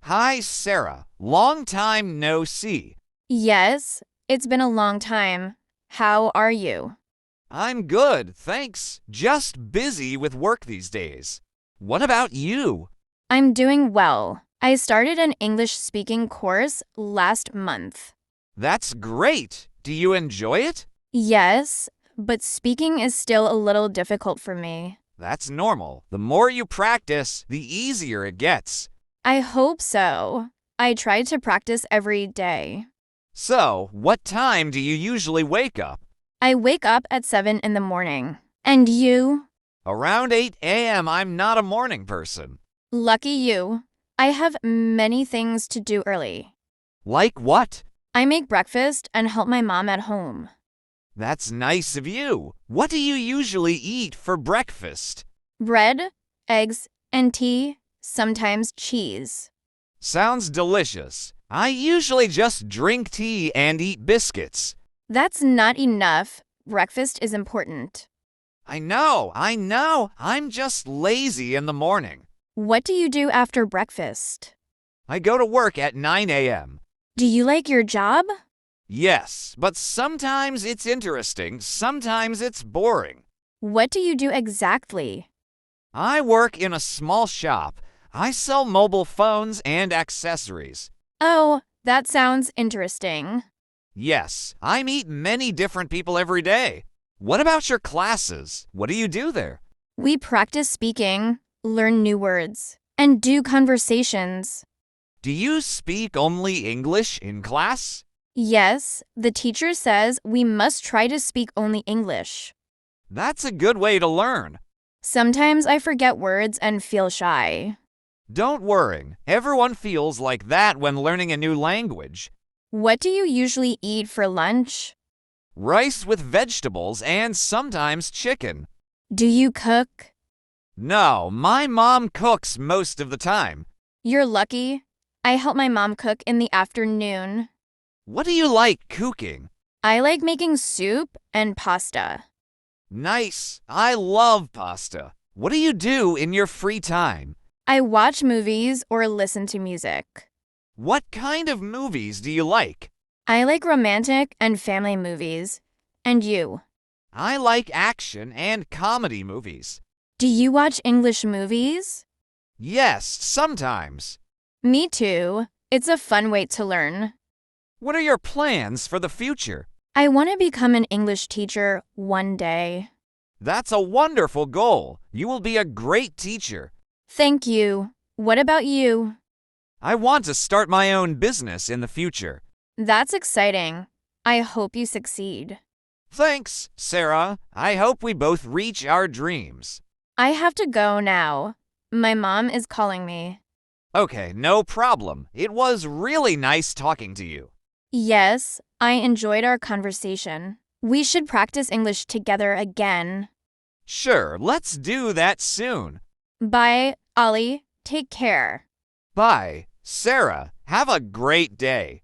Hi, Sarah. Long time no see. Yes, it's been a long time. How are you? I'm good, thanks. Just busy with work these days. What about you? I'm doing well. I started an English speaking course last month. That's great. Do you enjoy it? Yes, but speaking is still a little difficult for me. That's normal. The more you practice, the easier it gets. I hope so. I try to practice every day. So, what time do you usually wake up? I wake up at 7 in the morning. And you? Around 8 a.m., I'm not a morning person. Lucky you. I have many things to do early. Like what? I make breakfast and help my mom at home. That's nice of you. What do you usually eat for breakfast? Bread, eggs, and tea, sometimes cheese. Sounds delicious. I usually just drink tea and eat biscuits. That's not enough. Breakfast is important. I know. I'm just lazy in the morning. What do you do after breakfast? I go to work at 9 a.m. Do you like your job? Yes, but sometimes it's interesting, sometimes it's boring. What do you do exactly? I work in a small shop. I sell mobile phones and accessories. Oh, that sounds interesting. Yes, I meet many different people every day. What about your classes? What do you do there? We practice speaking, learn new words, and do conversations. Do you speak only English in class? Yes, the teacher says we must try to speak only English. That's a good way to learn. Sometimes I forget words and feel shy. Don't worry, everyone feels like that when learning a new language. What do you usually eat for lunch? Rice with vegetables and sometimes chicken. Do you cook? No, my mom cooks most of the time. You're lucky. I help my mom cook in the afternoon. What do you like cooking? I like making soup and pasta. Nice. I love pasta. What do you do in your free time? I watch movies or listen to music. What kind of movies do you like? I like romantic and family movies. And you? I like action and comedy movies. Do you watch English movies? Yes, sometimes. Me too. It's a fun way to learn. What are your plans for the future? I want to become an English teacher one day. That's a wonderful goal. You will be a great teacher. Thank you. What about you? I want to start my own business in the future. That's exciting. I hope you succeed. Thanks, Sarah. I hope we both reach our dreams. I have to go now. My mom is calling me. Okay, no problem. It was really nice talking to you. Yes, I enjoyed our conversation. We should practice English together again. Sure, let's do that soon. Bye, Ollie. Take care. Bye. Sarah, have a great day.